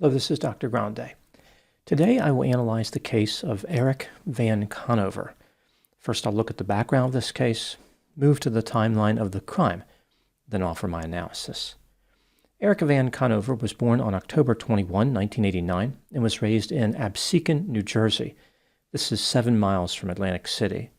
Hello, this is Dr. Grande. Today I will analyze the case of Erik Van Conover. First I'll look at the background of this case, move to the timeline of the crime, then offer my analysis. Erik Van Conover was born on October 21, 1989, and was raised in Absecon, New Jersey. This is 7 miles from Atlantic City.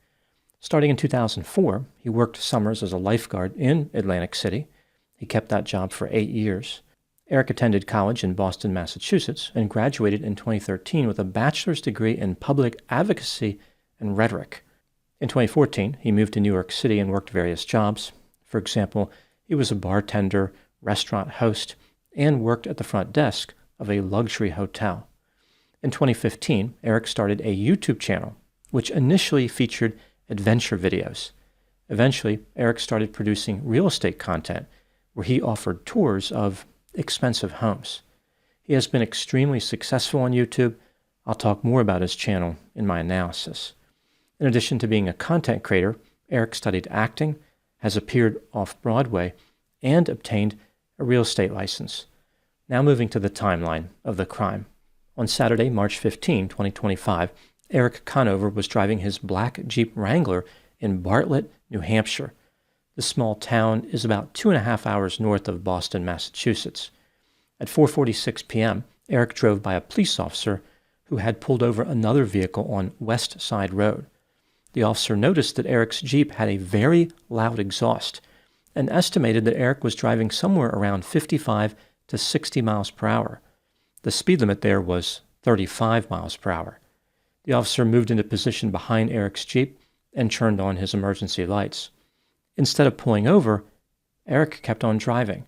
Starting in 2004, he worked summers as a lifeguard in Atlantic City. He kept that job for 8 years. Erik attended college in Boston, Massachusetts, and graduated in 2013 with a bachelor's degree in public advocacy and rhetoric. In 2014, he moved to New York City and worked various jobs. For example, he was a bartender, restaurant host, and worked at the front desk of a luxury hotel. In 2015, Erik started a YouTube channel, which initially featured adventure videos. Eventually, Erik started producing real estate content, where he offered tours of expensive homes. He has been extremely successful on YouTube. I'll talk more about his channel in my analysis. In addition to being a content creator, Erik studied acting, has appeared off-Broadway, and obtained a real estate license. Now moving to the timeline of the crime. On Saturday, March 15, 2025, Erik Conover was driving his black Jeep Wrangler in Bartlett, New Hampshire. This small town is about 2.5 hours north of Boston, Massachusetts. At 4:46 p.m., Erik drove by a police officer who had pulled over another vehicle on West Side Road. The officer noticed that Erik's Jeep had a very loud exhaust and estimated that Erik was driving somewhere around 55 to 60 miles per hour. The speed limit there was 35 miles per hour. The officer moved into position behind Erik's Jeep and turned on his emergency lights. Instead of pulling over, Erik kept on driving.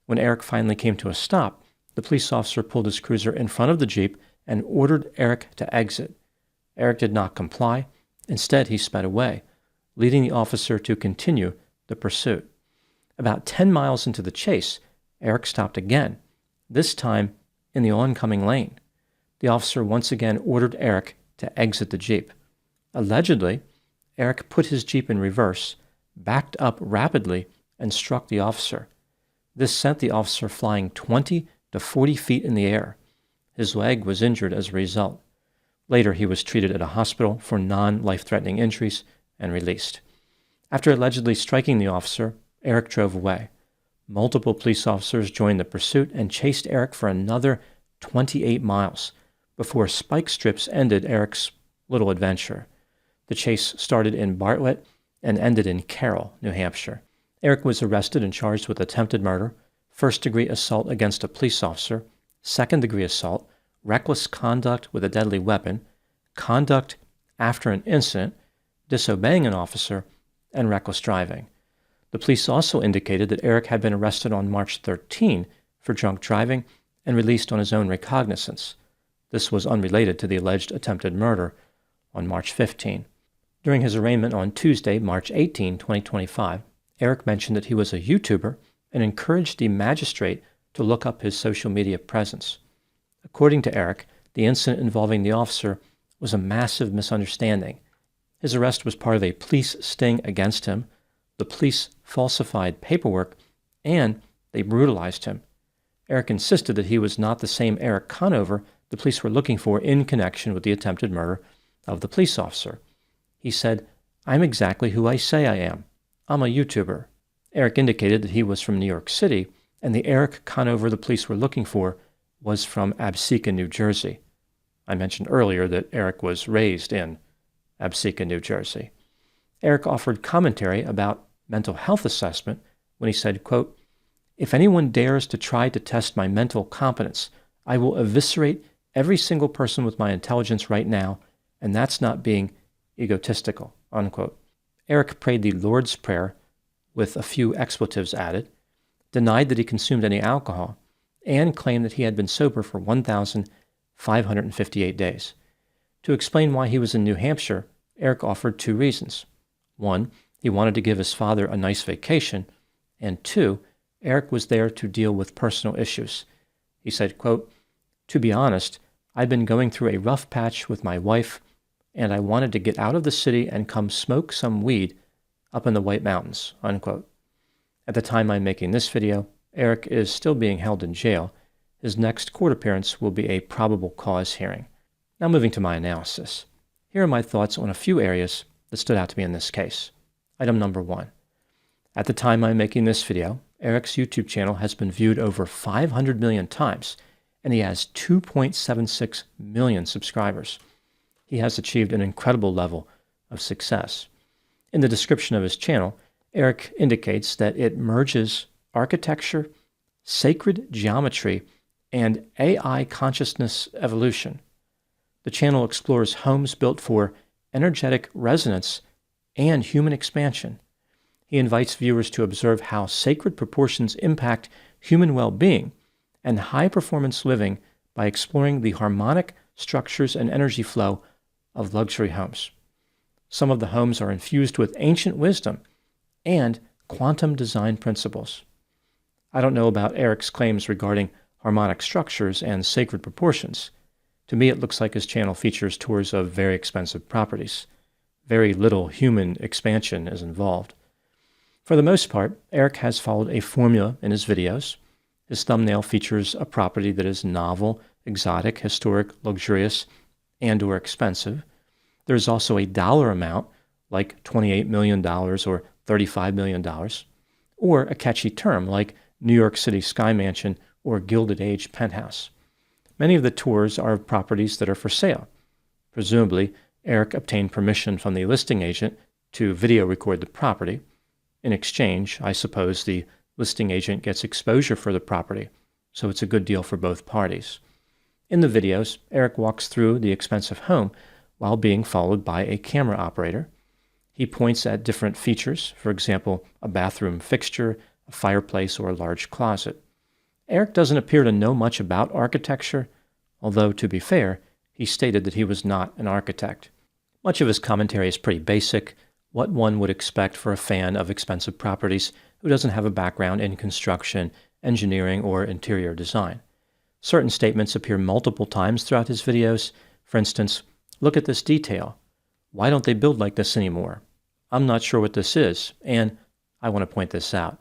When Erik finally came to a stop, the police officer pulled his cruiser in front of the Jeep and ordered Erik to exit. Erik did not comply. Instead, he sped away, leading the officer to continue the pursuit. About 10 miles into the chase, Erik stopped again, this time in the oncoming lane. The officer once again ordered Erik to exit the Jeep. Allegedly, Erik put his Jeep in reverse, backed up rapidly, and struck the officer. This sent the officer flying 20 to 40 feet in the air. His leg was injured as a result. Later, he was treated at a hospital for non-life-threatening injuries and released. After allegedly striking the officer, Erik drove away. Multiple police officers joined the pursuit and chased Erik for another 28 miles before spike strips ended Erik's little adventure. The chase started in Bartlett and ended in Carroll, New Hampshire. Erik was arrested and charged with attempted murder, first-degree assault against a police officer, second-degree assault, reckless conduct with a deadly weapon, conduct after an incident, disobeying an officer, and reckless driving. The police also indicated that Erik had been arrested on March 13 for drunk driving and released on his own recognizance. This was unrelated to the alleged attempted murder on March 15. During his arraignment on Tuesday, March 18, 2025, Erik mentioned that he was a YouTuber and encouraged the magistrate to look up his social media presence. According to Erik, the incident involving the officer was a massive misunderstanding. His arrest was part of a police sting against him. The police falsified paperwork, and they brutalized him. Erik insisted that he was not the same Erik Conover the police were looking for in connection with the attempted murder of the police officer. He said, "I'm exactly who I say I am. I'm a YouTuber." Erik indicated that he was from New York City, and the Erik Conover the police were looking for was from Absecon, New Jersey. I mentioned earlier that Erik was raised in Absecon, New Jersey. Erik offered commentary about mental health assessment when he said, quote, "If anyone dares to try to test my mental competence, I will eviscerate every single person with my intelligence right now, and that's not being egotistical," unquote. Erik prayed the Lord's Prayer with a few expletives added, denied that he consumed any alcohol, and claimed that he had been sober for 1,558 days. To explain why he was in New Hampshire, Erik offered 2 reasons. 1, he wanted to give his father a nice vacation, and 2, Erik was there to deal with personal issues. He said, quote, "To be honest, I'd been going through a rough patch with my wife, and I wanted to get out of the city and come smoke some weed up in the White Mountains," unquote. At the time I'm making this video, Erik is still being held in jail. His next court appearance will be a probable cause hearing. Now moving to my analysis. Here are my thoughts on a few areas that stood out to me in this case. Item number 1. At the time I'm making this video, Erik's YouTube channel has been viewed over 500 million times, and he has 2.76 million subscribers. He has achieved an incredible level of success. In the description of his channel, Erik indicates that it merges architecture, sacred geometry, and AI consciousness evolution. The channel explores homes built for energetic resonance and human expansion. He invites viewers to observe how sacred proportions impact human well-being and high-performance living by exploring the harmonic structures and energy flow of luxury homes. Some of the homes are infused with ancient wisdom and quantum design principles. I don't know about Erik's claims regarding harmonic structures and sacred proportions. To me, it looks like his channel features tours of very expensive properties. Very little human expansion is involved. For the most part, Erik has followed a formula in his videos. His thumbnail features a property that is novel, exotic, historic, luxurious, and/or expensive. There is also a dollar amount, like $28 million or $35 million, or a catchy term like New York City Sky Mansion or Gilded Age Penthouse. Many of the tours are of properties that are for sale. Presumably, Erik obtained permission from the listing agent to video record the property. In exchange, I suppose the listing agent gets exposure for the property, so it's a good deal for both parties. In the videos, Erik walks through the expensive home while being followed by a camera operator. He points at different features, for example, a bathroom fixture, a fireplace, or a large closet. Erik doesn't appear to know much about architecture, although, to be fair, he stated that he was not an architect. Much of his commentary is pretty basic, what one would expect for a fan of expensive properties who doesn't have a background in construction, engineering, or interior design. Certain statements appear multiple times throughout his videos. For instance, look at this detail. Why don't they build like this anymore? I'm not sure what this is, and I want to point this out.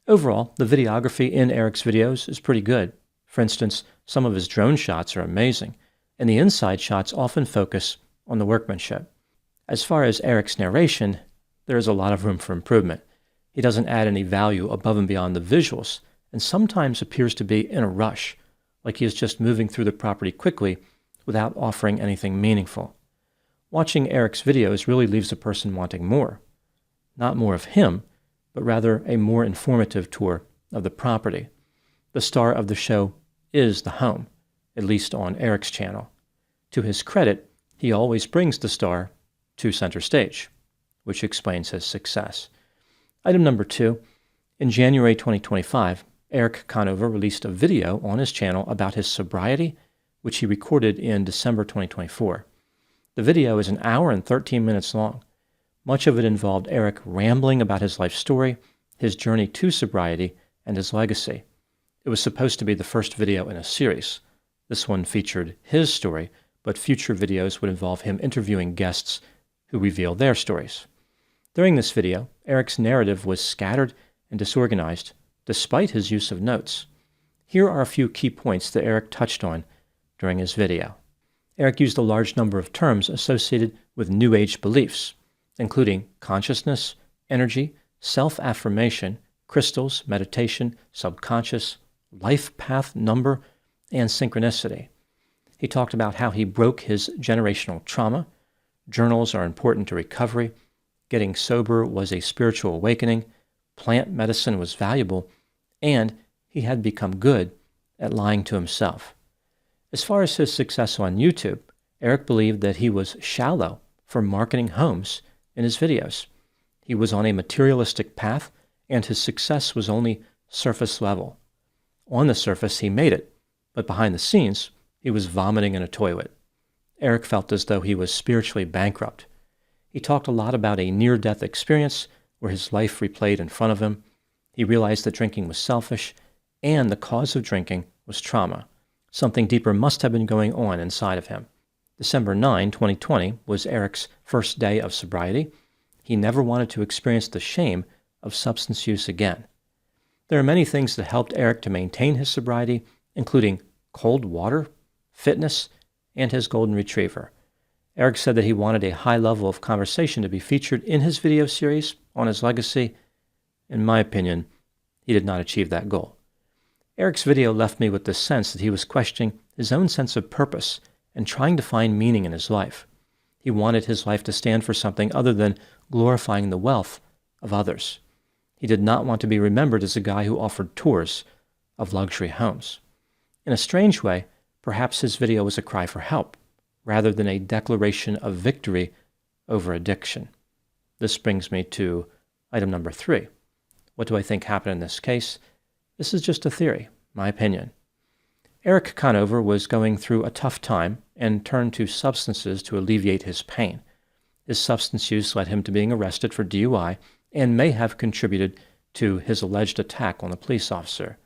Overall, the videography in Erik's videos is pretty good. For instance, some of his drone shots are amazing, and the inside shots often focus on the workmanship. As far as Erik's narration, there is a lot of room for improvement. He doesn't add any value above and beyond the visuals, and sometimes appears to be in a rush, like he is just moving through the property quickly without offering anything meaningful. Watching Erik's videos really leaves a person wanting more. Not more of him, but rather a more informative tour of the property. The star of the show is the home, at least on Erik's channel. To his credit, he always brings the star to center stage, which explains his success. Item number 2. In January 2025, Erik Conover released a video on his channel about his sobriety, which he recorded in December 2024. The video is an hour and 13 minutes long. Much of it involved Erik rambling about his life story, his journey to sobriety, and his legacy. It was supposed to be the first video in a series. This one featured his story, but future videos would involve him interviewing guests who reveal their stories. During this video, Erik's narrative was scattered and disorganized, despite his use of notes. Here are a few key points that Erik touched on during his video. Erik used a large number of terms associated with New Age beliefs, including consciousness, energy, self-affirmation, crystals, meditation, subconscious, life path number, and synchronicity. He talked about how he broke his generational trauma. Journals are important to recovery. Getting sober was a spiritual awakening. Plant medicine was valuable. And he had become good at lying to himself. As far as his success on YouTube, Erik believed that he was shallow for marketing homes in his videos. He was on a materialistic path, and his success was only surface level. On the surface, he made it, but behind the scenes, he was vomiting in a toilet. Erik felt as though he was spiritually bankrupt. He talked a lot about a near-death experience where his life replayed in front of him. He realized that drinking was selfish, and the cause of drinking was trauma. Something deeper must have been going on inside of him. December 9, 2020 was Erik's first day of sobriety. He never wanted to experience the shame of substance use again. There are many things that helped Erik to maintain his sobriety, including cold water, fitness, and his golden retriever. Erik said that he wanted a high level of conversation to be featured in his video series on his legacy. In my opinion, he did not achieve that goal. Erik's video left me with the sense that he was questioning his own sense of purpose and trying to find meaning in his life. He wanted his life to stand for something other than glorifying the wealth of others. He did not want to be remembered as a guy who offered tours of luxury homes. In a strange way, perhaps his video was a cry for help, rather than a declaration of victory over addiction. This brings me to item number 3. What do I think happened in this case? This is just a theory, my opinion. Erik Conover was going through a tough time and turned to substances to alleviate his pain. His substance use led him to being arrested for DUI and may have contributed to his alleged attack on the police officer.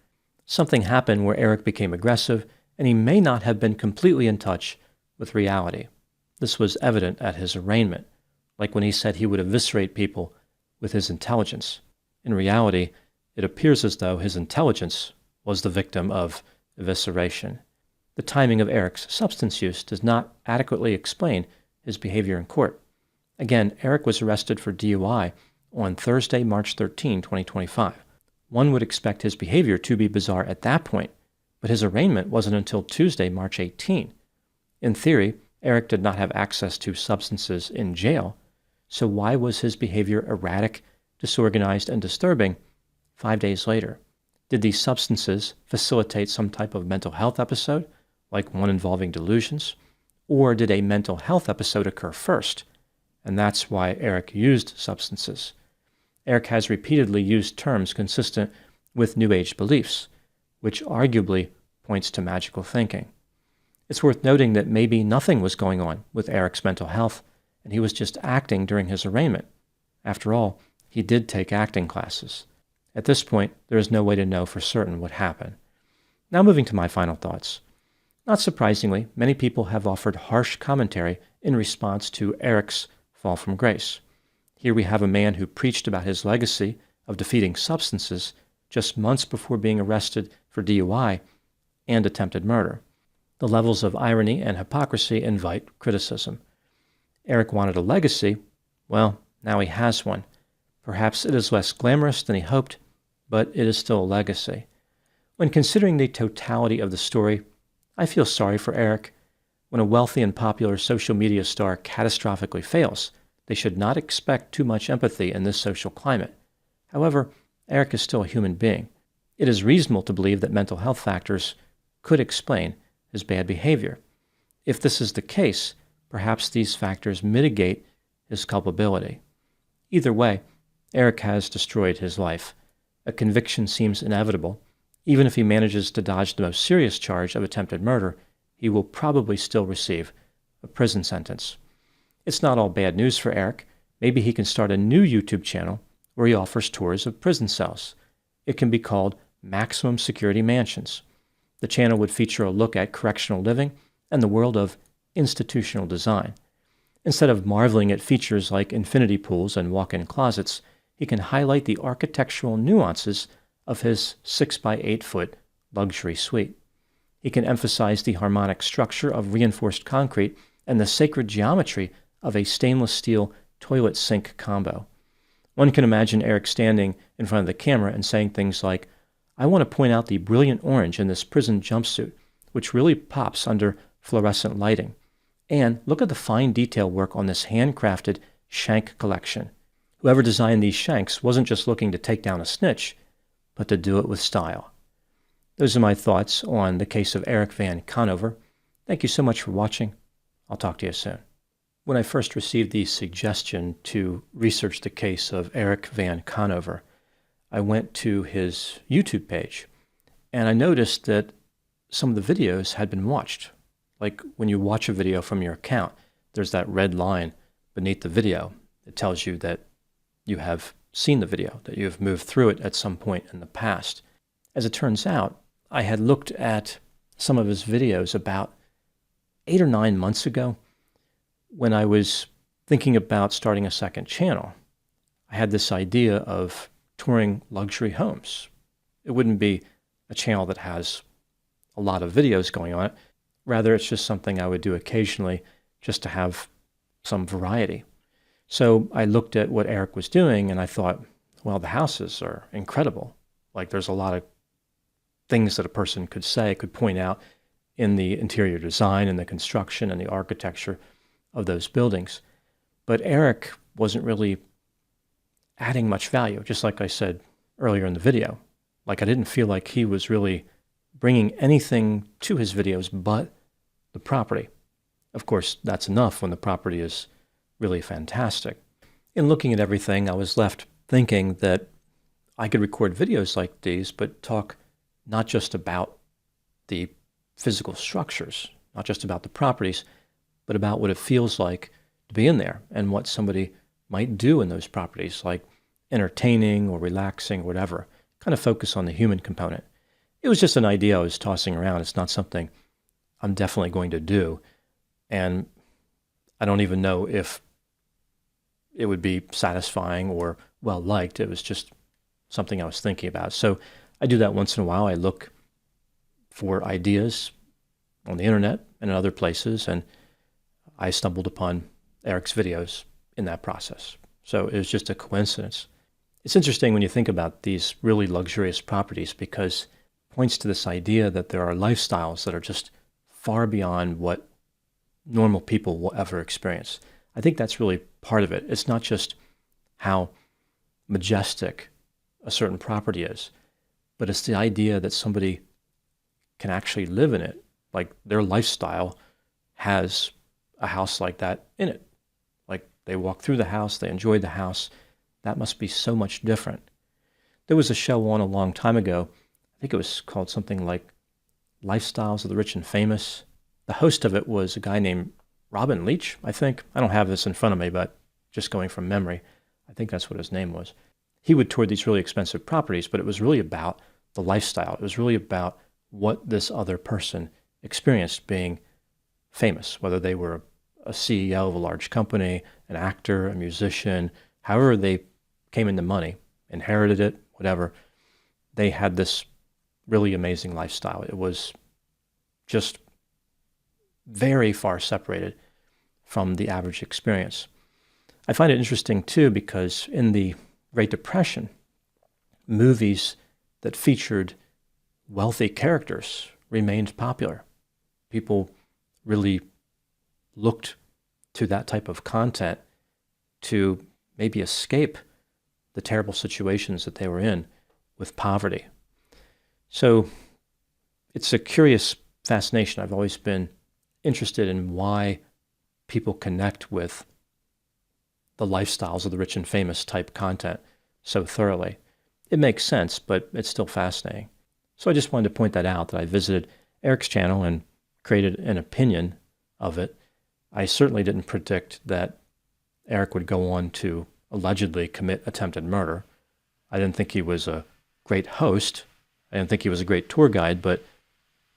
Something happened where Erik became aggressive, and he may not have been completely in touch with reality. This was evident at his arraignment, like when he said he would eviscerate people with his intelligence. In reality, it appears as though his intelligence was the victim of evisceration. The timing of Erik's substance use does not adequately explain his behavior in court. Again, Erik was arrested for DUI on Thursday, March 13, 2025. One would expect his behavior to be bizarre at that point, but his arraignment wasn't until Tuesday, March 18. In theory, Erik did not have access to substances in jail, so why was his behavior erratic, disorganized, and disturbing 5 days later? Did these substances facilitate some type of mental health episode, like one involving delusions? Or did a mental health episode occur first? And that's why Erik used substances. Erik has repeatedly used terms consistent with New Age beliefs, which arguably points to magical thinking. It's worth noting that maybe nothing was going on with Erik's mental health, and he was just acting during his arraignment. After all, he did take acting classes. At this point, there is no way to know for certain what happened. Now moving to my final thoughts. Not surprisingly, many people have offered harsh commentary in response to Erik's fall from grace. Here we have a man who preached about his legacy of defeating substances just months before being arrested for DUI and attempted murder. The levels of irony and hypocrisy invite criticism. Erik wanted a legacy. Well, now he has one. Perhaps it is less glamorous than he hoped, but it is still a legacy. When considering the totality of the story, I feel sorry for Erik. When a wealthy and popular social media star catastrophically fails, they should not expect too much empathy in this social climate. However, Erik is still a human being. It is reasonable to believe that mental health factors could explain his bad behavior. If this is the case, perhaps these factors mitigate his culpability. Either way, Erik has destroyed his life. A conviction seems inevitable. Even if he manages to dodge the most serious charge of attempted murder, he will probably still receive a prison sentence. It's not all bad news for Erik. Maybe he can start a new YouTube channel where he offers tours of prison cells. It can be called Maximum Security Mansions. The channel would feature a look at correctional living and the world of institutional design. Instead of marveling at features like infinity pools and walk-in closets, he can highlight the architectural nuances of his 6-by-8-foot luxury suite. He can emphasize the harmonic structure of reinforced concrete and the sacred geometry of a stainless steel toilet sink combo. One can imagine Erik standing in front of the camera and saying things like, "I want to point out the brilliant orange in this prison jumpsuit, which really pops under fluorescent lighting. And look at the fine detail work on this handcrafted shank collection. Whoever designed these shanks wasn't just looking to take down a snitch, but to do it with style." Those are my thoughts on the case of Erik Van Conover. Thank you so much for watching. I'll talk to you soon. When I first received the suggestion to research the case of Erik Van Conover, I went to his YouTube page, and I noticed that some of the videos had been watched. Like when you watch a video from your account, there's that red line beneath the video. It tells you that you have seen the video, that you have moved through it at some point in the past. As it turns out, I had looked at some of his videos about 8 or 9 months ago when I was thinking about starting a second channel. I had this idea of touring luxury homes. It wouldn't be a channel that has a lot of videos going on it. Rather, it's just something I would do occasionally just to have some variety. So I looked at what Erik was doing and I thought, well, the houses are incredible. Like there's a lot of things that a person could say, could point out in the interior design and the construction and the architecture of those buildings. But Erik wasn't really adding much value, just like I said earlier in the video. Like I didn't feel like he was really bringing anything to his videos but the property. Of course, that's enough when the property is really fantastic. In looking at everything, I was left thinking that I could record videos like these, but talk not just about the physical structures, not just about the properties, but about what it feels like to be in there and what somebody might do in those properties, like entertaining or relaxing or whatever. Kind of focus on the human component. It was just an idea I was tossing around. It's not something I'm definitely going to do. And I don't even know if it would be satisfying or well-liked. It was just something I was thinking about. So I do that once in a while. I look for ideas on the internet and in other places, and I stumbled upon Erik's videos in that process. So it was just a coincidence. It's interesting when you think about these really luxurious properties because it points to this idea that there are lifestyles that are just far beyond what normal people will ever experience. I think that's really part of it. It's not just how majestic a certain property is, but it's the idea that somebody can actually live in it. Like their lifestyle has a house like that in it. Like they walk through the house, they enjoy the house. That must be so much different. There was a show on a long time ago. I think it was called something like Lifestyles of the Rich and Famous. The host of it was a guy named Robin Leach, I think. I don't have this in front of me, but just going from memory, I think that's what his name was. He would tour these really expensive properties, but it was really about the lifestyle. It was really about what this other person experienced being famous, whether they were a CEO of a large company, an actor, a musician, however they came into money, inherited it, whatever. They had this really amazing lifestyle. It was just very far separated from the average experience. I find it interesting too because in the Great Depression, movies that featured wealthy characters remained popular. People really looked to that type of content to maybe escape the terrible situations that they were in with poverty. So it's a curious fascination. I've always been interested in why people connect with the lifestyles of the rich and famous type content so thoroughly. It makes sense, but it's still fascinating. So I just wanted to point that out, that I visited Erik's channel and created an opinion of it. I certainly didn't predict that Erik would go on to allegedly commit attempted murder. I didn't think he was a great host. I didn't think he was a great tour guide, but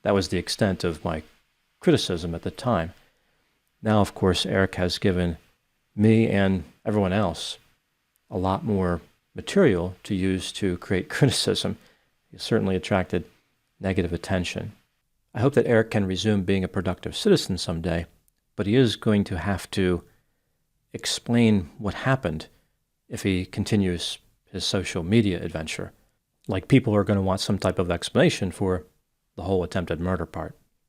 that was the extent of my criticism at the time. Now, of course, Erik has given me and everyone else a lot more material to use to create criticism. He certainly attracted negative attention. I hope that Erik can resume being a productive citizen someday, but he is going to have to explain what happened if he continues his social media adventure. Like people are going to want some type of explanation for the whole attempted murder part.